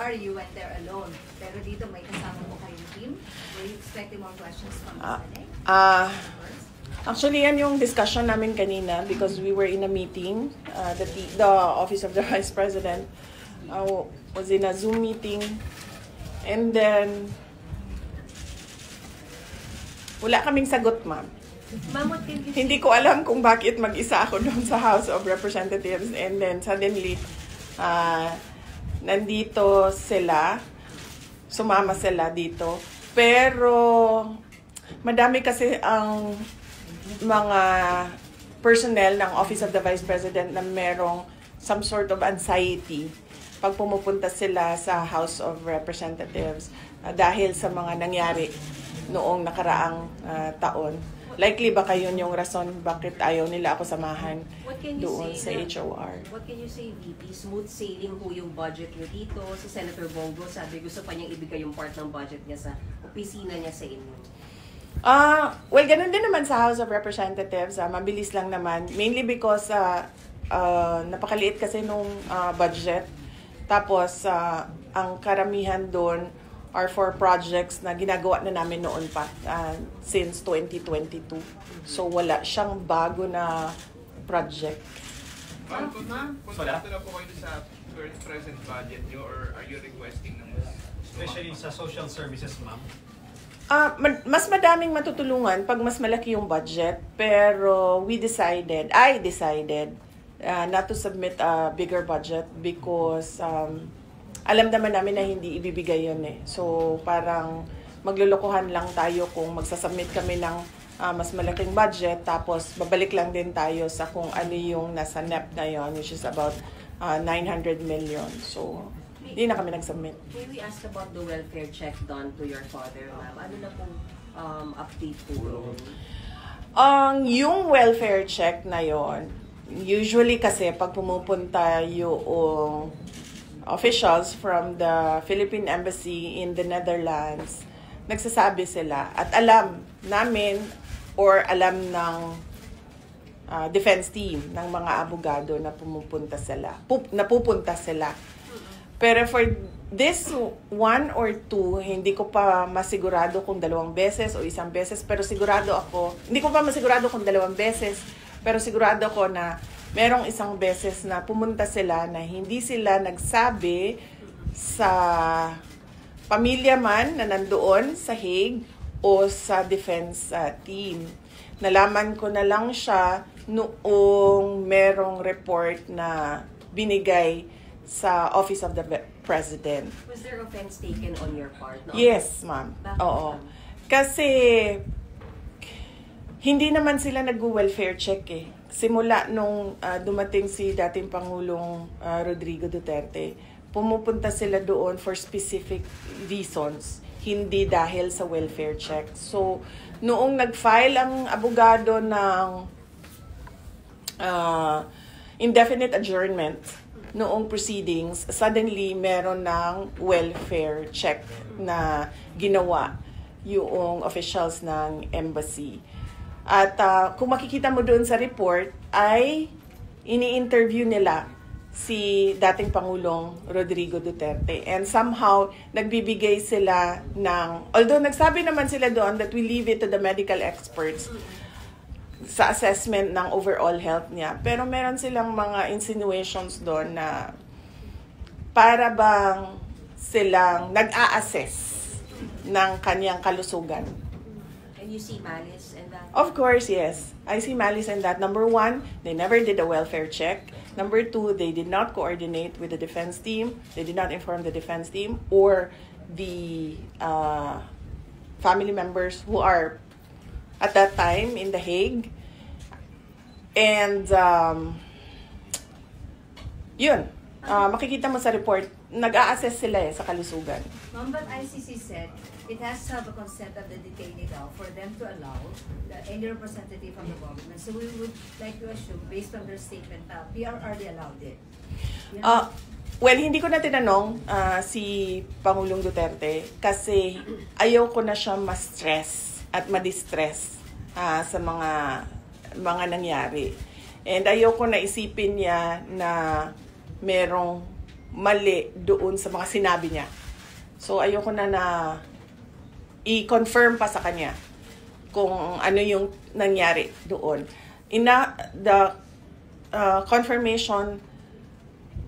HOR, you went there alone. Pero dito may kasama mo kayong team. Were you expecting more questions from the Senate? Actually, yan yung discussion namin kanina because we were in a meeting. The Office of the Vice President was in a Zoom meeting. And then, wala kaming sagot, ma'am. Hindi ko alam kung bakit mag-isa ako doon sa House of Representatives. And then, suddenly, nandito sila, sumama sila dito. Pero, madami kasi ang mga personnel ng Office of the Vice President na merong some sort of anxiety pag pumupunta sila sa House of Representatives dahil sa mga nangyari noong nakaraang taon. Likely baka yun yung rason bakit ayaw nila ako samahan doon sa HOR. What can you say, VP? Smooth sailing ho yung budget nyo dito. Si Senator Bongo sabi gusto pa niyang ibigay yung part ng budget niya sa opisina niya sa inyo. Well, ganun din naman sa House of Representatives. Mabilis lang naman. Mainly because napakaliit kasi nung budget. Tapos, ang karamihan doon are for projects na ginagawa na namin noon pa since 2022. So, wala siyang bago na project. Ma'am, kontrata na po kayo sa present budget nyo or are you requesting ng especially sa social services, ma'am? Mas madaming matutulungan pag mas malaki yung budget. Pero I decided not to submit a bigger budget because alam naman namin na hindi ibibigay yun eh. So parang maglulukuhan lang tayo kung magsasubmit kami ng mas malaking budget tapos babalik lang din tayo sa kung ano yung nasa NEP na yun, which is about 900 million. So hindi na kami nag-submit. May we ask about the welfare check done to your father, ma'am? Ano na pong update po doon? Yung welfare check na yon, usually kasi pag pumupunta yung officials from the Philippine Embassy in the Netherlands, nagsasabi sila at alam namin or alam ng defense team ng mga abogado na pupunta sila. Pero for this one or two, hindi ko pa masigurado kung 2 beses o 1 beses, pero sigurado ako, hindi ko pa masigurado kung 2 beses, pero sigurado ako na merong 1 beses na pumunta sila na hindi sila nagsabi sa pamilya man na nandoon sa Hague o sa defense team. Nalaman ko na lang siya noong merong report na binigay sa Office of the President. Was there offense taken on your part? No? Yes, ma'am. Oo. Kasi hindi naman sila nag-welfare check eh. Simula nung dumating si dating Pangulong Rodrigo Duterte, pumupunta sila doon for specific reasons, hindi dahil sa welfare check. So, noong nag-file ang abogado ng indefinite adjournment, noong proceedings, suddenly meron ng welfare check na ginawa yung officials ng embassy. At kung makikita mo doon sa report, ay ini-interview nila si dating Pangulong Rodrigo Duterte. And somehow, nagbibigay sila ng, although nagsabi naman sila doon that we leave it to the medical experts, sa assessment ng overall health niya. Pero meron silang mga insinuations doon na para bang silang nag-a-assess ng kanyang kalusugan. And you see malice in that? Of course, yes. I see malice in that. Number 1, they never did a welfare check. Number 2, they did not coordinate with the defense team. They did not inform the defense team or the family members who are at that time in The Hague. And yun, makikita mo sa report, nag-a-assess sila sa kalusugan. Ma'am, but ICC said it has to have a consent of the detainee daw for them to allow any representative from the government. So we would like to assume, based on their statement, PR already allowed it. You know? Well, hindi ko na tinanong si Pangulong Duterte kasi ayaw ko na siya ma-stress at ma-distress sa mga nangyari. And ayaw ko na isipin niya na merong mali doon sa mga sinabi niya. So, ayoko na i-confirm pa sa kanya kung ano yung nangyari doon. The confirmation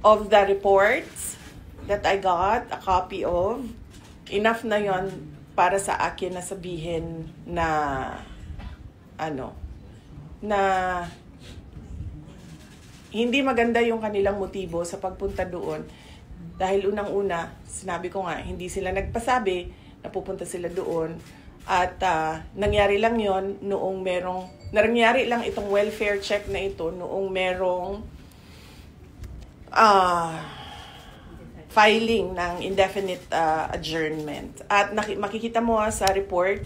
of the reports that I got a copy of, enough na yon para sa akin na sabihin na hindi maganda yung kanilang motibo sa pagpunta doon. Dahil unang-una, sinabi ko nga, hindi sila nagpasabi na pupunta sila doon. At nangyari lang yon noong nangyari lang itong welfare check na ito noong merong filing ng indefinite adjournment. At makikita mo sa report,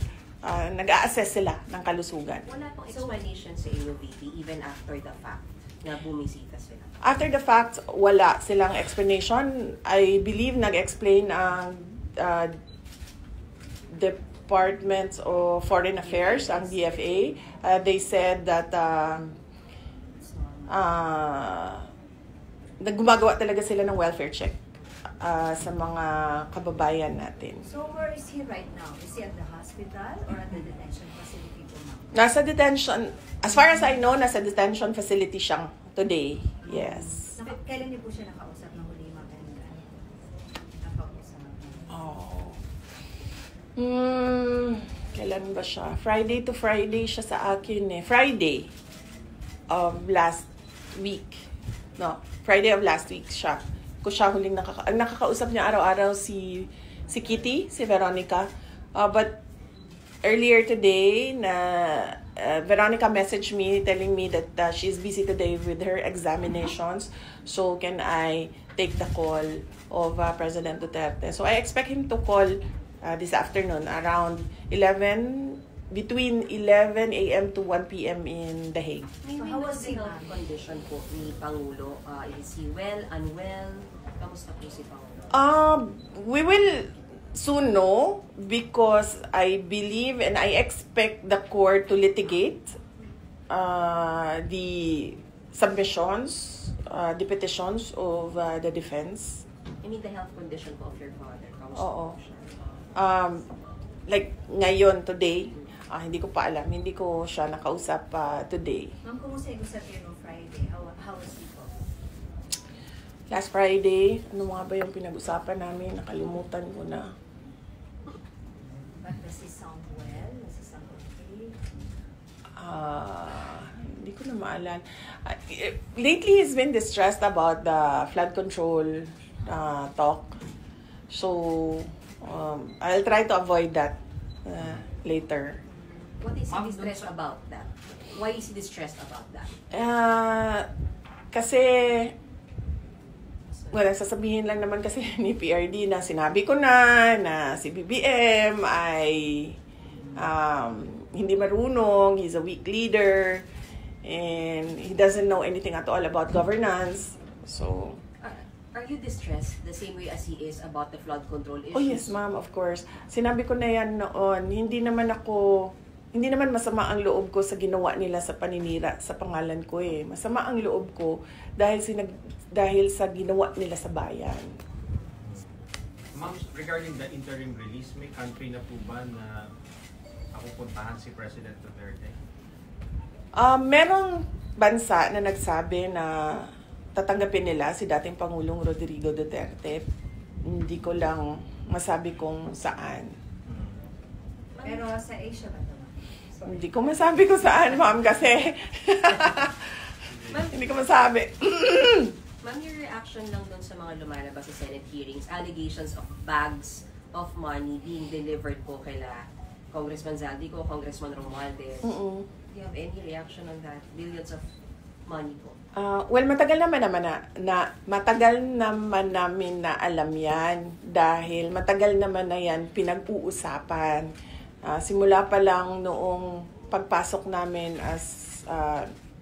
nag-a-assess sila ng kalusugan. Wala pong explanation sa inyo, VP, even after the fact na bumisita sila? After the fact, wala silang explanation. I believe nag-explain ang Department of Foreign Affairs, ang DFA. They said that gumagawa talaga sila ng welfare check sa mga kababayan natin. So where is he right now? Is he at the hospital or at the detention facility po, ma'am? Nasa detention, as far as I know, nasa detention facility siyang today. Yes. Kailan niyo po siya nakausap ng huli, ma'am? Nakausap. Oh. Kailan ba siya? Friday to Friday siya sa akin eh. Friday of last week. No, Friday of last week siya. Ko siya huling ang nakakausap niya araw-araw si Kitty, si Veronica. But earlier today, Veronica messaged me telling me that she's busy today with her examinations. So can I take the call of President Duterte? So I expect him to call this afternoon around between 11 a.m. to 1 p.m. in The Hague. So how was the health condition po ni Pangulo? Is he well, unwell? Kamusta po si Pangulo? We will soon know because I believe and I expect the court to litigate the submissions, the petitions of the defense. I mean the health condition po of your father. Kamusta Oo. po siya? Like ngayon, today, hindi ko pa alam. Hindi ko siya nakausap today. Ma'am, kumusta yung usap niyo no Friday? How was he po? Last Friday, ano nga ba yung pinag-usapan namin? Nakalimutan ko na. But does he sound well? Does he sound okay? Hindi ko na maalala. Lately, he's been distressed about the flood control talk. So, I'll try to avoid that later. What is he distressed about that? Why is he distressed about that? Kasi, sasabihin lang naman kasi ni PRD na sinabi ko na si BBM ay hindi marunong, he's a weak leader, and he doesn't know anything at all about governance. So, are you distressed the same way as he is about the flood control issues? oh yes, ma'am, of course. Sinabi ko na yan noon, hindi naman masama ang loob ko sa ginawa nila sa paninira sa pangalan ko eh. Masama ang loob ko dahil sa ginawa nila sa bayan. Ma'am, regarding the interim release, may country na po ba na pupuntahan si President Duterte? Merong bansa na nagsabi na tatanggapin nila si dating Pangulong Rodrigo Duterte. Hindi ko lang masabi kung saan. Pero sa Asia ba ito? Hindi ko masabi kung saan, ma'am, kasi hindi ko masabi. Ma'am, your reaction lang dun sa mga lumalabas sa Senate hearings, allegations of bags of money being delivered po kaila Congressman Zaldico, Congressman Romualdez. Do you have any reaction on that? Billions of money po. Well, matagal naman namin na alam yan dahil matagal naman na yan pinag-uusapan. Simula pa lang noong pagpasok namin as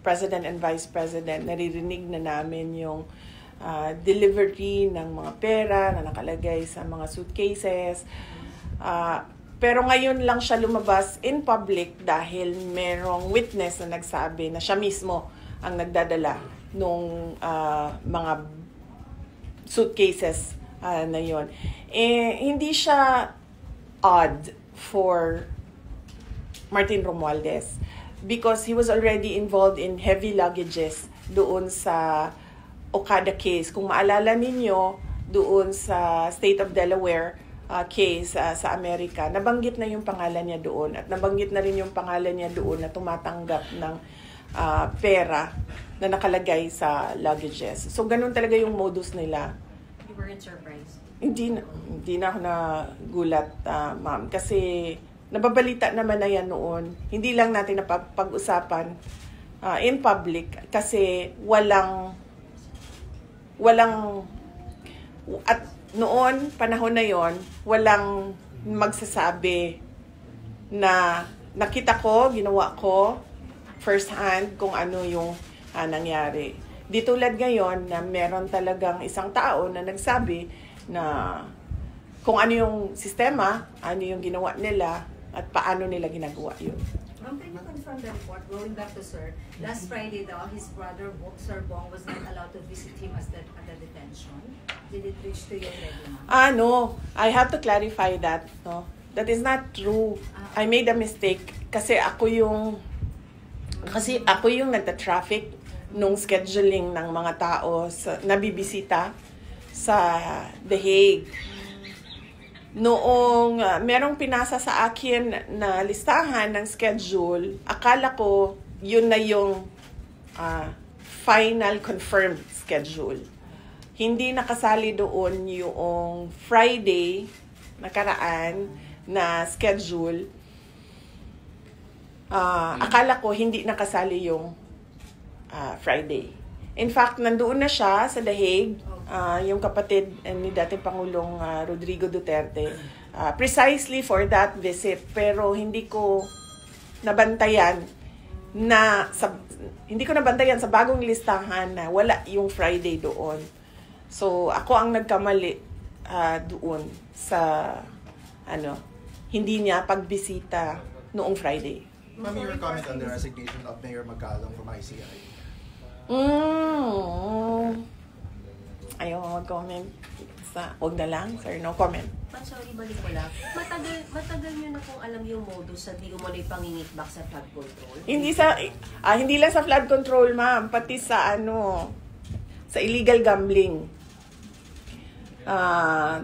President and Vice President, naririnig na namin yung delivery ng mga pera na nakalagay sa mga suitcases. Pero ngayon lang siya lumabas in public dahil merong witness na nagsabi na siya mismo ang nagdadala nung mga suitcases na yon. Hindi siya odd for Martin Romualdez because he was already involved in heavy luggages doon sa Okada case. Kung maalala ninyo, doon sa State of Delaware case sa Amerika, nabanggit na yung pangalan niya doon at nabanggit na rin yung pangalan niya doon na tumatanggap ng pera na nakalagay sa luggages. So, ganun talaga yung modus nila. You weren't surprised? Hindi na ako nagulat, ma'am. Kasi nababalita naman na yan noon. Hindi lang natin napag-usapan in public kasi walang at noon, panahon na yon, walang magsasabi na nakita ko, ginawa ko first hand kung ano yung nangyari. Di tulad ngayon na meron talagang isang tao na nagsabi na kung ano yung sistema, ano yung ginawa nila, at paano nila ginagawa yun. Ma'am, can you confirm the report? Going back to Sir, last Friday daw, his brother, Sir Bong, was not allowed to visit him at the detention. Did it reach to you already, ma'am? No. I have to clarify that. No? That is not true. I made a mistake. Kasi ako yung nagta-traffic nung scheduling ng mga tao na bibisita sa The Hague. Noong merong pinasa sa akin na listahan ng schedule, akala ko yun na yung final confirmed schedule. Hindi nakasali doon yung Friday nakaraan na schedule. Akala ko hindi nakasali yung Friday. In fact, nandoon na siya sa The Hague, yung kapatid ni dating Pangulong Rodrigo Duterte, precisely for that visit. Pero hindi ko nabantayan sa bagong listahan na wala yung Friday doon. So, ako ang nagkamali doon sa hindi niya pagbisita noong Friday. Ma'am, your comment on the resignation of Mayor Magalong from ICI. Ayaw mag-comment. Huwag na lang, sir. No comment. Sorry, balik ko lang. Matagal nyo na kung alam yung modus sa di umano'y pangingitbak sa flood control? Hindi lang sa flood control, ma'am. Pati sa sa illegal gambling.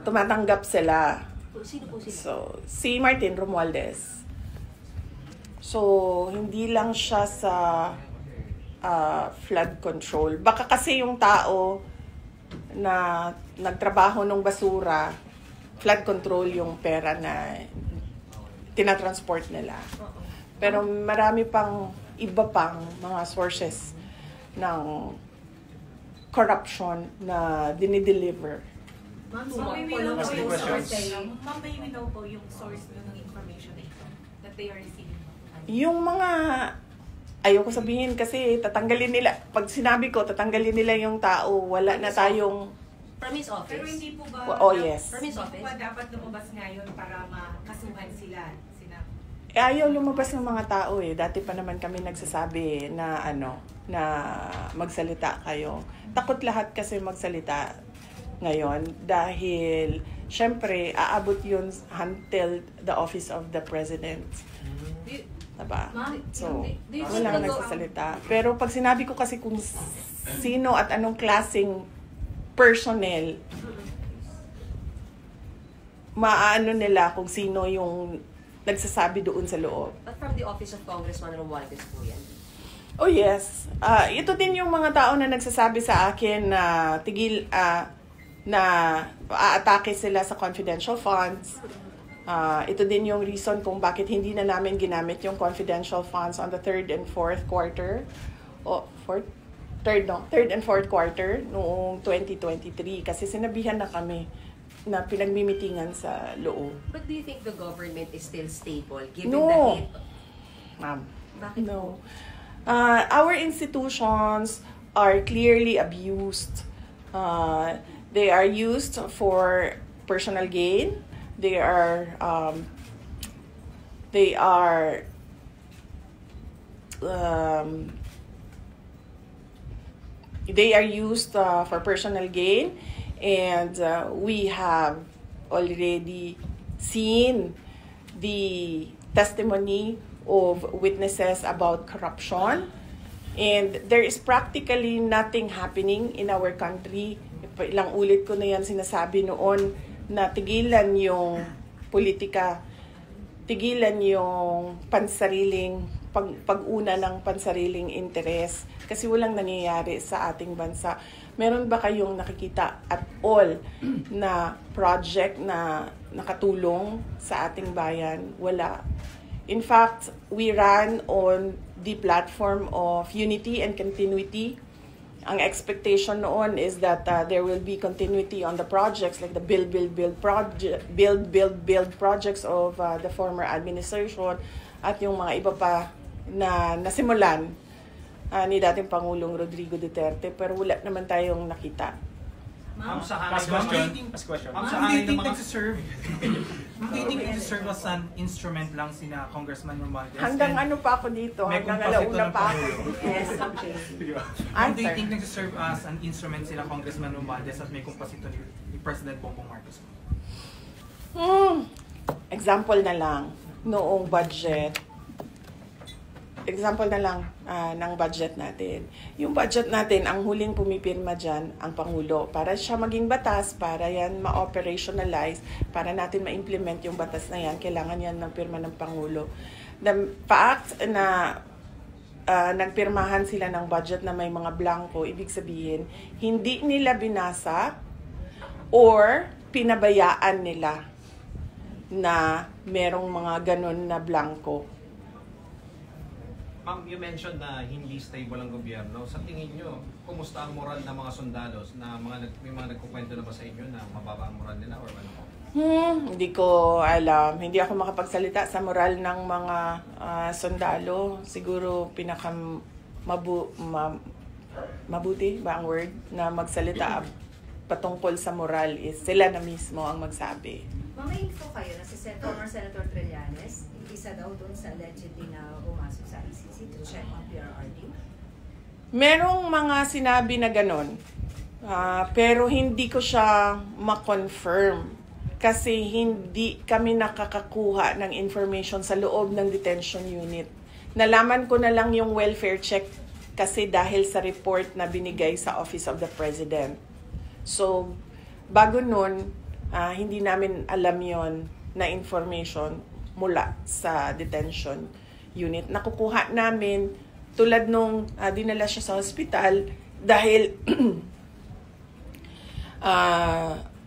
Tumatanggap sila. Sino po sila? So, si Martin Romualdez. So, hindi lang siya sa flood control. Baka kasi yung tao na nagtrabaho ng basura, flood control yung pera na tinatransport nila. Pero marami pang iba pang mga sources ng corruption na dinideliver. Ma'am, Last few questions. Ma'am, may we know po yung source ng information na ito that they are receiving? Yung mga, ayoko sabihin kasi tatanggalin nila, pag sinabi ko tatanggalin nila yung tao, wala na tayong... From his office? Pero hindi po ba... yes. From his Hindi office? po ba dapat lumabas ngayon para makasuhan sila? Ayaw lumabas ng mga tao Dati pa naman kami nagsasabi na na magsalita kayo. Takot lahat kasi magsalita ngayon dahil syempre aabot yun until the office of the president. Diba? So, wala nagsasalita. Pero pag sinabi ko kasi kung sino at anong klaseng personnel, maano nila kung sino yung nagsasabi doon sa loob. But from the office of Congressman Romualdez po yan? Oh yes. Ito din yung mga tao na nagsasabi sa akin na na aatake sila sa confidential funds. Ito din yung reason kung bakit hindi na namin ginamit yung confidential funds on the third and fourth quarter. Third and fourth quarter noong 2023 kasi sinabihan na kami na pinagmimitingan sa loob. But do you think the government is still stable given No. the hate? Ma'am. Bakit No. Our institutions are clearly abused. They are used for personal gain. They are used for personal gain, And we have already seen the testimony of witnesses about corruption. And there is practically nothing happening in our country. Ilang ulit ko na yan sinasabi noon na tigilan yung politika, tigilan yung pansariling, pag-una ng pansariling interes. Kasi walang nangyayari sa ating bansa. Meron ba kayong nakikita at all na project na nakatulong sa ating bayan? Wala. In fact, we ran on the platform of unity and continuity. Ang expectation noon is that there will be continuity on the projects like the build projects of the former administration at yung mga iba pa na nasimulan ni dating Pangulong Rodrigo Duterte, pero wala naman tayong nakita. Ma'am, sa Last question. Ma'am, sa Ma'am, do you hangin ng think mga... nagsiserve as an instrument lang sina Congressman Romualdez? Hanggang And ano pa ako dito, may hanggang kumpasito alauna ng pa ako. Pangulo. Yes, okay. Ma'am, do you Answer. think nagsiserve as an instrument sila Congressman Romualdez at may kumpasito ni President Bongbong Marcos? Example na lang, noong budget, example na lang ng budget natin. Yung budget natin, ang huling pumipirma dyan, ang Pangulo. Para siya maging batas, para yan ma-operationalize, para natin ma-implement yung batas na yan, kailangan yan ng pirma ng Pangulo. The fact na nagpirmahan sila ng budget na may mga blanco, ibig sabihin, hindi nila binasa or pinabayaan nila na merong mga ganun na blanco. Ma'am, you mentioned na hindi stable ang gobyerno. Sa tingin nyo, kumusta ang moral ng mga sundalos? Na may mga nagkukwento na ba sa inyo na mababa ang moral nila or ano? Hindi ko alam. Hindi ako makapagsalita sa moral ng mga sundalo. Siguro mabuti ba ang word na magsalita patungkol sa moral is sila na mismo ang magsabi. May info kayo na si former Senator Trillanes, isa daw doon sa allegedly na pumasok sa ICC to check on PRRD? Merong mga sinabi na ganon. Pero hindi ko siya ma-confirm. Kasi hindi kami nakakakuha ng information sa loob ng detention unit. Nalaman ko na lang yung welfare check kasi dahil sa report na binigay sa Office of the President. So, bago nun, hindi namin alam yon na information mula sa detention unit. Nakukuha namin tulad nung dinala siya sa hospital dahil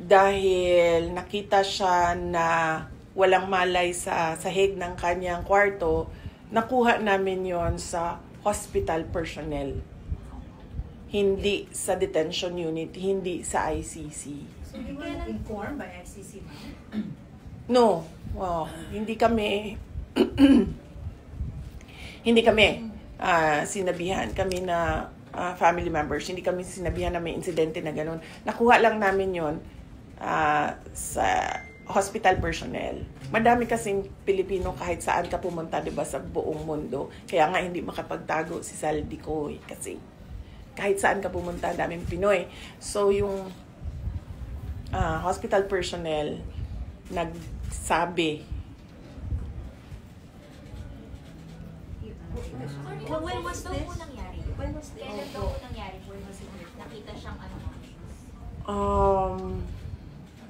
dahil nakita siya na walang malay sa sahig ng kanyang kwarto, nakuha namin yon sa hospital personnel. Hindi sa detention unit, hindi sa ICC. So, you were informed by ICC, ma'am? No. Hindi kami sinabihan kami na family members, hindi kami sinabihan na may insidente na gano'n. Nakuha lang namin yon sa hospital personnel. Madami kasing Pilipino kahit saan ka pumunta, 'di ba, sa buong mundo. Kaya nga hindi makapagtago si Saldico kasi kahit saan ka pumunta, daming Pinoy. So yung hospital personnel nagsabi. When was daw po nangyari? When was this? Kailan daw po nangyari po? Nakita siyang ano?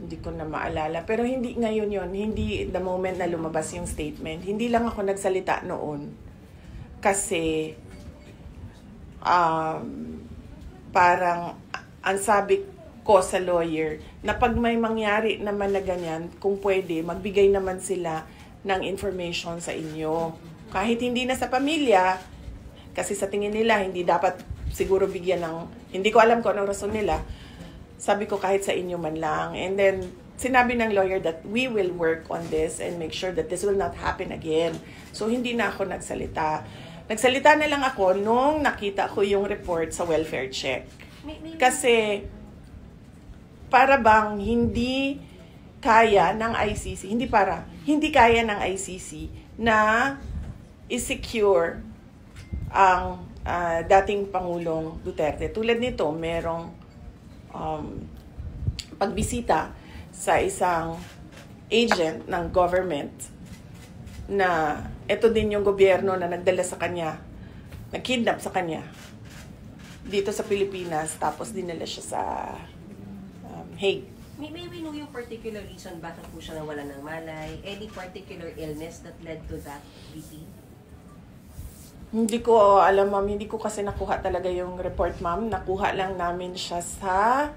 Hindi ko na maalala. Pero hindi ngayon yon, hindi the moment na lumabas yung statement. Hindi lang ako nagsalita noon. Kasi parang ang sabi ko sa lawyer na pag may mangyari naman na ganyan, kung pwede, magbigay naman sila ng information sa inyo. Kahit hindi na sa pamilya, kasi sa tingin nila, hindi dapat siguro bigyan ng, hindi ko alam kung anong rason nila, sabi ko kahit sa inyo man lang. And then, sinabi ng lawyer that we will work on this and make sure that this will not happen again. So, hindi na ako nagsalita. Nagsalita na lang ako nung nakita ko yung report sa welfare check. Kasi, para bang hindi kaya ng ICC, hindi kaya ng ICC na i-secure ang dating Pangulong Duterte. Tulad nito, merong pagbisita sa isang agent ng government na ito din yung gobyerno na nagdala sa kanya, nag-kidnap sa kanya dito sa Pilipinas, tapos dinala siya sa Hague. May we know yung particular reason bakit po siya nawalan ng malay? Any particular illness that led to that, VP? Hindi ko alam, ma'am. Hindi ko kasi nakuha talaga yung report, ma'am. Nakuha lang namin siya sa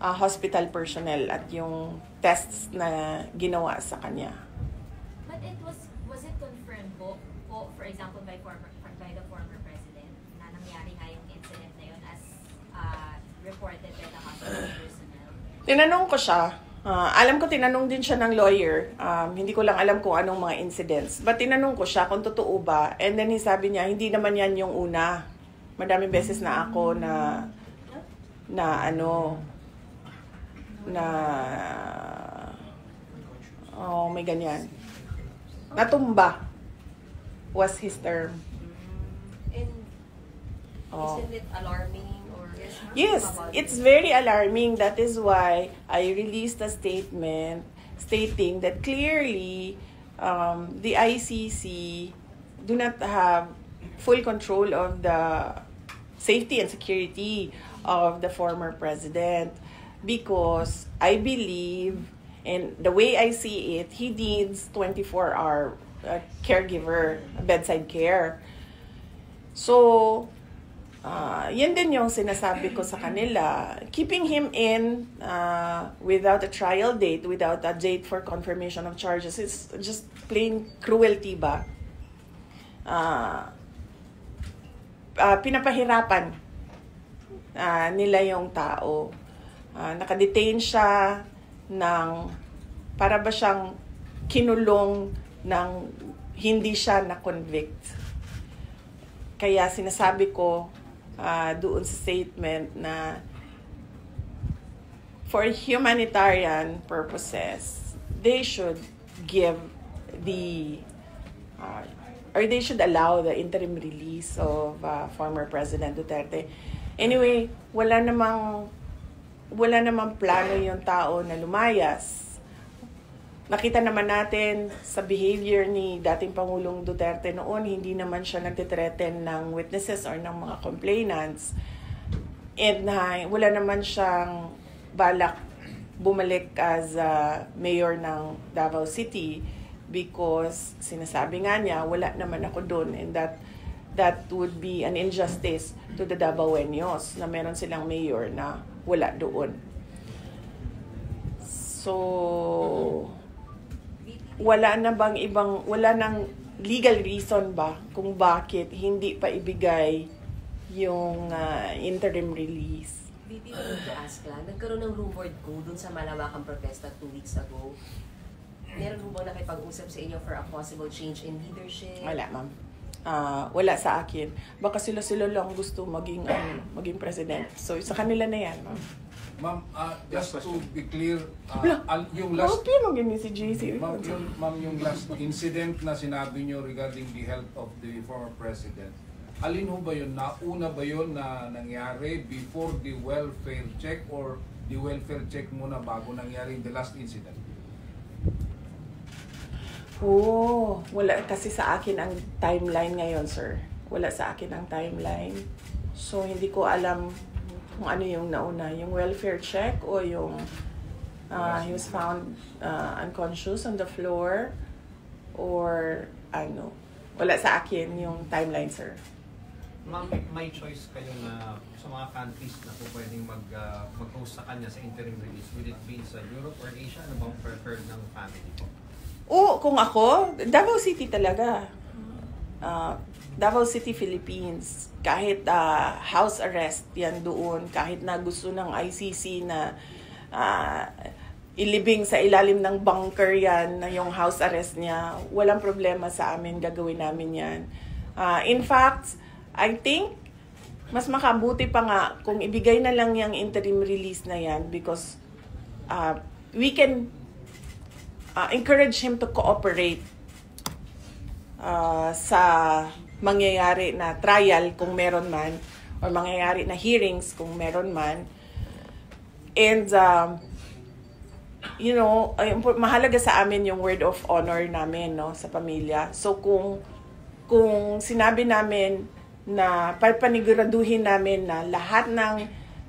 hospital personnel at yung tests na ginawa sa kanya. But was it confirmed po, for example, by the former president na nangyari nga yung incident na yun as reported by the hospital personnel? Tinanong ko siya. Alam ko tinanong din siya ng lawyer. Hindi ko lang alam kung anong mga incidents. But tinanong ko siya kung totoo ba. And then sabi niya, hindi naman yan yung una. Madaming beses na ako na may ganyan. Natumba was his term. And isn't it alarming? Yes, it's very alarming. That is why I released a statement stating that clearly the ICC do not have full control of the safety and security of the former president, because I believe, and the way I see it, he needs 24-hour caregiver, bedside care. So, yan din yung sinasabi ko sa kanila. Keeping him in without a trial date, without a date for confirmation of charges, is just plain cruelty ba? Pinapahirapan nila yung tao. Nakadetain siya ng para ba siyang kinulong ng hindi siya na-convict. Kaya sinasabi ko doon sa statement na for humanitarian purposes, they should give or they should allow the interim release of former President Duterte. Anyway, wala namang plano yung tao na lumayas. Nakita naman natin sa behavior ni dating Pangulong Duterte noon, hindi naman siya nagtitreten ng witnesses or ng mga complainants. And wala naman siyang balak bumalik as mayor ng Davao City, because sinasabi nga niya, wala naman ako doon, and that would be an injustice to the Davaoenos na meron silang mayor na wala doon. So, wala nang legal reason ba kung bakit hindi pa ibigay yung interim release? VP, to ask lang, nagkaroon ng rumored go dun sa malawakang protesta 2 weeks ago. Meron mo bang nakipag-usap sa inyo for a possible change in leadership? Wala, ma'am. Wala sa akin. Baka sila lang gusto maging president. So, sa kanila na yan, ma'am. Ma'am, just to be clear, yung last... si JC. Ma'am, yung last incident na sinabi nyo regarding the health of the former president, alin ho ba yun? Nauna ba yun na nangyari before the welfare check, or the welfare check muna bago nangyari the last incident? Wala kasi sa akin ang timeline ngayon, sir. Wala sa akin ang timeline. So, hindi ko alam kung ano yung nauna, yung welfare check o yung he was found unconscious on the floor, or ano. Wala sa akin yung timeline, sir. Ma'am, may choice kayo na sa mga countries na po pwedeng mag-host sa kanya sa interim release. Will it be sa Europe or Asia? Ano bang preferred ng family po? Kung ako, Davao City talaga. Davao City, Philippines. Kahit house arrest yan doon, kahit na gusto ng ICC na ilibing sa ilalim ng bunker yan na yung house arrest niya, walang problema sa amin, gagawin namin yan. In fact, I think mas makabuti pa nga kung ibigay na lang yung interim release na yan, because we can encourage him to cooperate sa mangyayari na trial kung meron man, or mangyayari na hearings kung meron man. And, you know, mahalaga sa amin yung word of honor namin, no, sa pamilya. So, kung sinabi namin na papaniguraduhin namin na lahat ng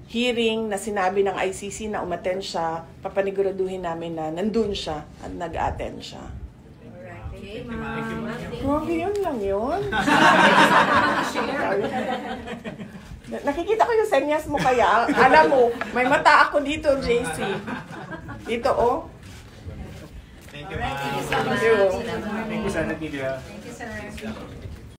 hearing na sinabi ng ICC na umattend siya, papaniguraduhin namin na nandun siya at nag-attend siya. Alright, okay, Thank you, ma'am. ma'am. Grabe, yun lang yun. Nakikita ko yung senyas mo kaya. Alam mo, may mata ako dito, JC. Dito, oh. Thank you, Alright, thank you so ma'am. much. Thank you. Salamat. Thank you, Senate Media. Thank you, sir.